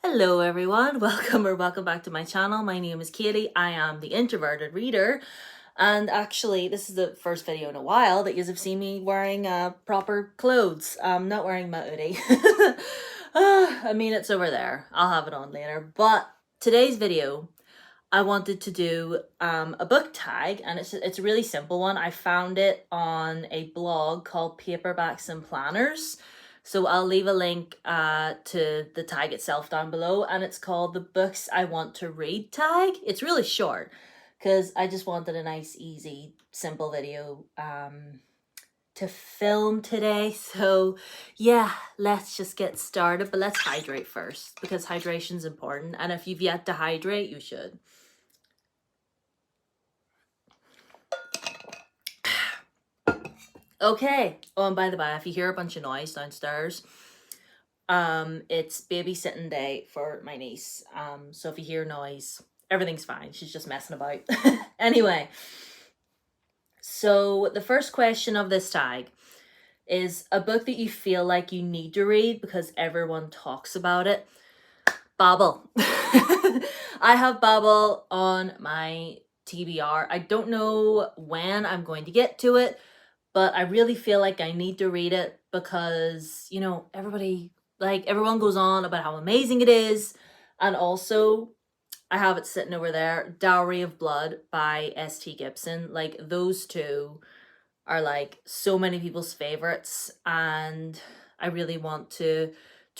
Hello everyone, welcome back to my channel. My name is Katie. I am the Introverted Reader, and actually this is the first video in a while that you have seen me wearing proper clothes. I'm not wearing my hoodie. I mean, it's over there. I'll have it on later. But today's video, I wanted to do a book tag, and it's a really simple one. I found it on a blog called Paperbacks and Planners. So I'll leave a link to the tag itself down below, and it's called the Books I Want to Read tag. It's really short because I just wanted a nice, easy, simple video to film today. So yeah, let's just get started, but let's hydrate first because hydration's important, and if you've yet to hydrate, you should. Okay. Oh, and by the way, if you hear a bunch of noise downstairs, it's babysitting day for my niece. So if you hear noise, everything's fine. She's just messing about. Anyway, so the first question of this tag is a book that you feel like you need to read because everyone talks about it. Babel. I have Babel on my TBR. I don't know when I'm going to get to it, but I really feel like I need to read it because, you know, everyone goes on about how amazing it is. And also, I have it sitting over there, Dowry of Blood by S.T. Gibson. Like, those two are like so many people's favorites, and I really want to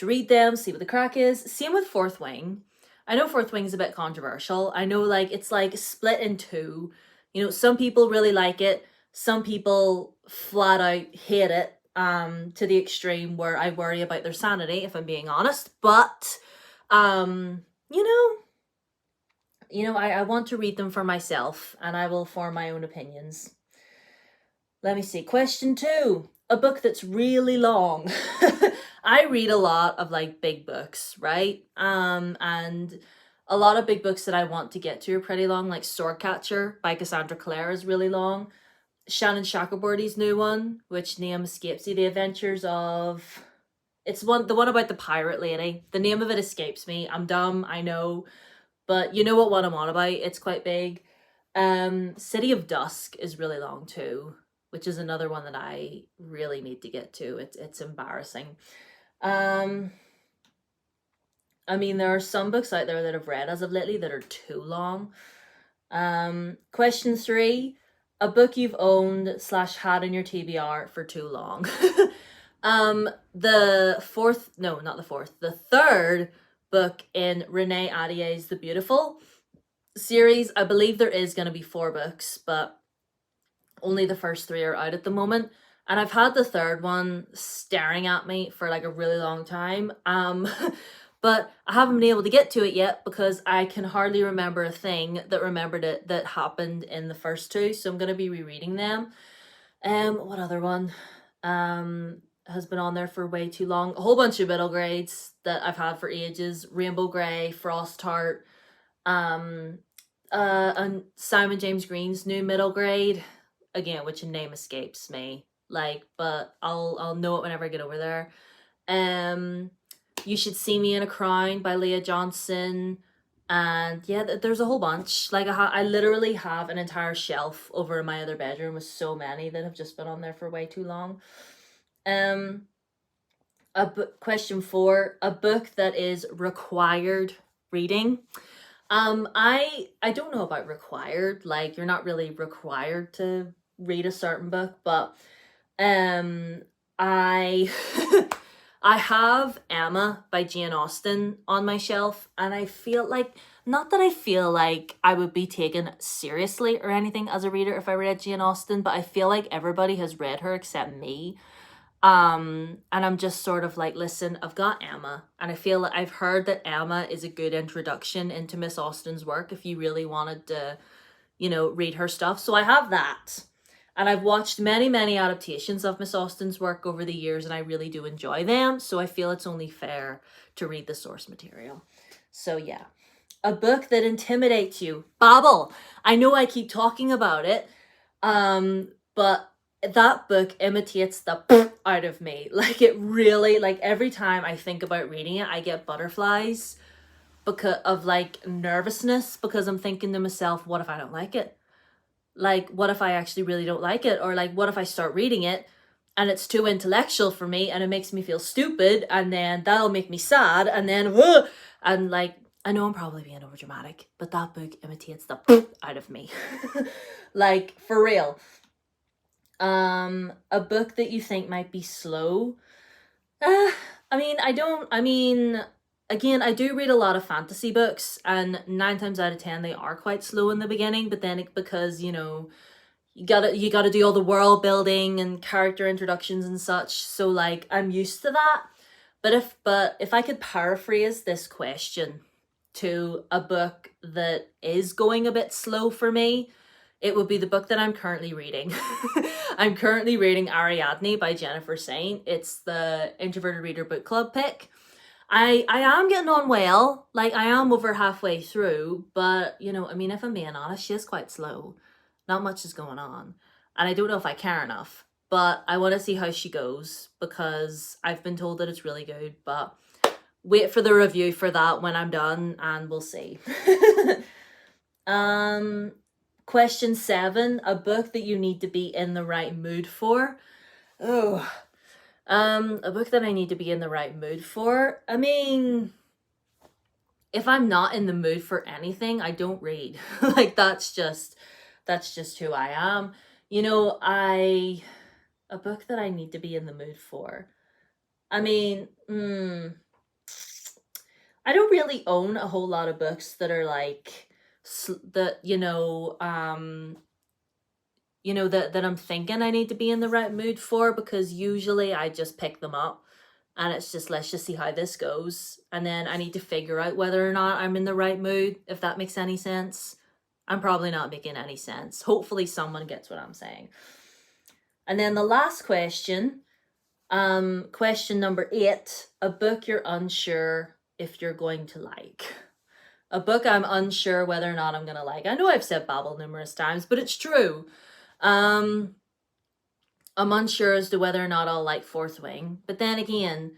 read them, see what the crack is. Same with Fourth Wing. I know Fourth Wing is a bit controversial. I know it's like split in two. You know, some people really like it. Some people flat out hate it to the extreme where I worry about their sanity, if I'm being honest. But I want to read them for myself, and I will form my own opinions. Let me see. Question 2. A book that's really long. I read a lot of big books, right? And a lot of big books that I want to get to are pretty long, like Swordcatcher by Cassandra Clare is really long. Shannon Chakraborty's new one, which name escapes me, The Adventures of... It's the one about the pirate lady. The name of it escapes me. I'm dumb, I know. But you know what one I'm on about. It's quite big. City of Dusk is really long too, which is another one that I really need to get to. It's embarrassing. I mean, there are some books out there that I've read as of lately that are too long. Question 3. A book you've owned / had in your TBR for too long. The third book in Renee Addier's The Beautiful series. I believe there is going to be 4 books, but only the first 3 are out at the moment. And I've had the third one staring at me for a really long time. But I haven't been able to get to it yet because I can hardly remember a thing that happened in the first 2. So I'm going to be rereading them. What other one has been on there for way too long? A whole bunch of middle grades that I've had for ages. Rainbow Grey, Frost Heart, and Simon James Green's new middle grade, again, which name escapes me. But I'll know it whenever I get over there. You Should See Me in a Crown by Leah Johnson. And yeah, there's a whole bunch. I literally have an entire shelf over in my other bedroom with so many that have just been on there for way too long. Question 4, a book that is required reading. I don't know about required. You're not really required to read a certain book, but I I have Emma by Jane Austen on my shelf, and I feel not that I feel like I would be taken seriously or anything as a reader if I read Jane Austen, but I feel like everybody has read her except me. And I'm just sort of listen, I've got Emma, and I feel like I've heard that Emma is a good introduction into Miss Austen's work if you really wanted to, read her stuff. So I have that. And I've watched many, many adaptations of Miss Austen's work over the years, and I really do enjoy them. So I feel it's only fair to read the source material. So yeah. A book that intimidates you. Babel. I know I keep talking about it, but that book imitates the out of me. It really, every time I think about reading it, I get butterflies. because of like nervousness, because I'm thinking to myself, what if I don't like it? Like, what if I actually really don't like it? Or like, what if I start reading it and it's too intellectual for me and it makes me feel stupid, and then that'll make me sad, and then and like, I know I'm probably being overdramatic, but that book imitates the out of me. Like, for real. A book that you think might be slow. I mean, again, I do read a lot of fantasy books, and 9 times out of 10 they are quite slow in the beginning, but then because, you gotta do all the world building and character introductions and such, so like I'm used to that. But if I could paraphrase this question to a book that is going a bit slow for me, it would be the book that I'm currently reading. I'm currently reading Ariadne by Jennifer Saint. It's the Introverted Reader Book Club pick. I am getting on well. Like, I am over halfway through, but if I'm being honest, she is quite slow. Not much is going on. And I don't know if I care enough, but I want to see how she goes, because I've been told that it's really good, but wait for the review for that when I'm done and we'll see. Question 7, a book that you need to be in the right mood for. Oh, a book that I need to be in the right mood for. I mean, if I'm not in the mood for anything, I don't read. Like, that's just who I am. A book that I need to be in the mood for. I mean, I don't really own a whole lot of books that are like that that I'm thinking I need to be in the right mood for, because usually I just pick them up and it's just, let's just see how this goes, and then I need to figure out whether or not I'm in the right mood, if that makes any sense. I'm probably not making any sense. Hopefully someone gets what I'm saying. And then the last question, question number 8, a book you're unsure if you're going to like. A book I'm unsure whether or not I'm gonna like. I know I've said babble numerous times, but it's true. I'm unsure as to whether or not I'll like Fourth Wing. But then again,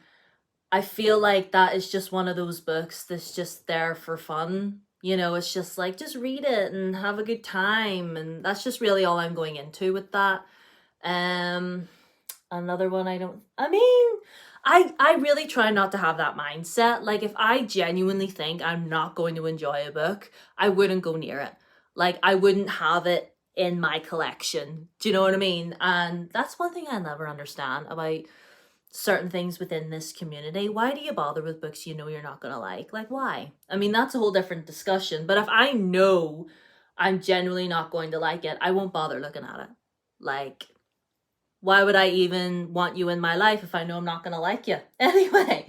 I feel like that is just one of those books that's just there for fun. It's just like, just read it and have a good time. And that's just really all I'm going into with that. Another one I really try not to have that mindset. Like, if I genuinely think I'm not going to enjoy a book, I wouldn't go near it. Like, I wouldn't have it in my collection. Do you know what I mean? And that's one thing I never understand about certain things within this community. Why do you bother with books you know you're not going to like? Like, why? I mean, that's a whole different discussion. But if I know I'm genuinely not going to like it, I won't bother looking at it. Like, why would I even want you in my life if I know I'm not going to like you? Anyway,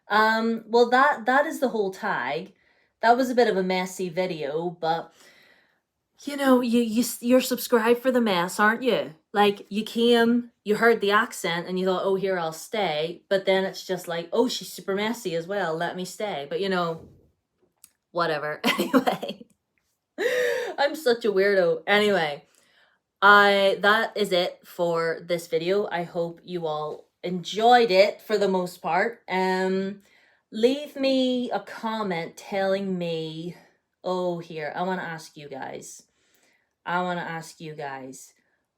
well, that is the whole tag. That was a bit of a messy video, but you're subscribed for the mess, aren't you? Like, you came, you heard the accent, and you thought, oh, here, I'll stay. But then it's just like, oh, she's super messy as well, let me stay. But whatever. Anyway, I'm such a weirdo. Anyway, that is it for this video. I hope you all enjoyed it for the most part. Leave me a comment telling me, oh, here, I want to ask you guys.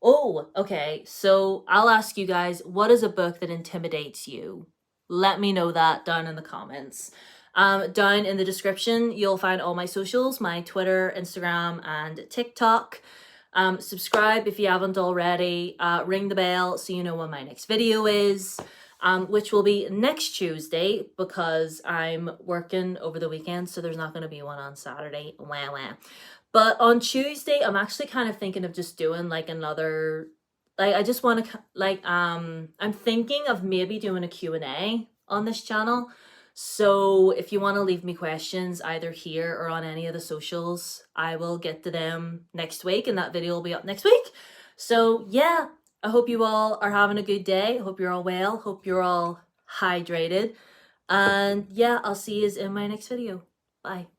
Oh, okay, so I'll ask you guys, what is a book that intimidates you? Let me know that down in the comments. Down in the description, you'll find all my socials, my Twitter, Instagram, and TikTok. Subscribe if you haven't already. Ring the bell so you know when my next video is, which will be next Tuesday, because I'm working over the weekend, so there's not going to be one on Saturday. Wah, wah. But on Tuesday, I'm actually kind of thinking of just doing like another, like, I just want to, like, I'm thinking of maybe doing a Q&A on this channel. So if you want to leave me questions either here or on any of the socials, I will get to them next week, and that video will be up next week. So yeah, I hope you all are having a good day. I hope you're all well. Hope you're all hydrated. And yeah, I'll see you in my next video. Bye.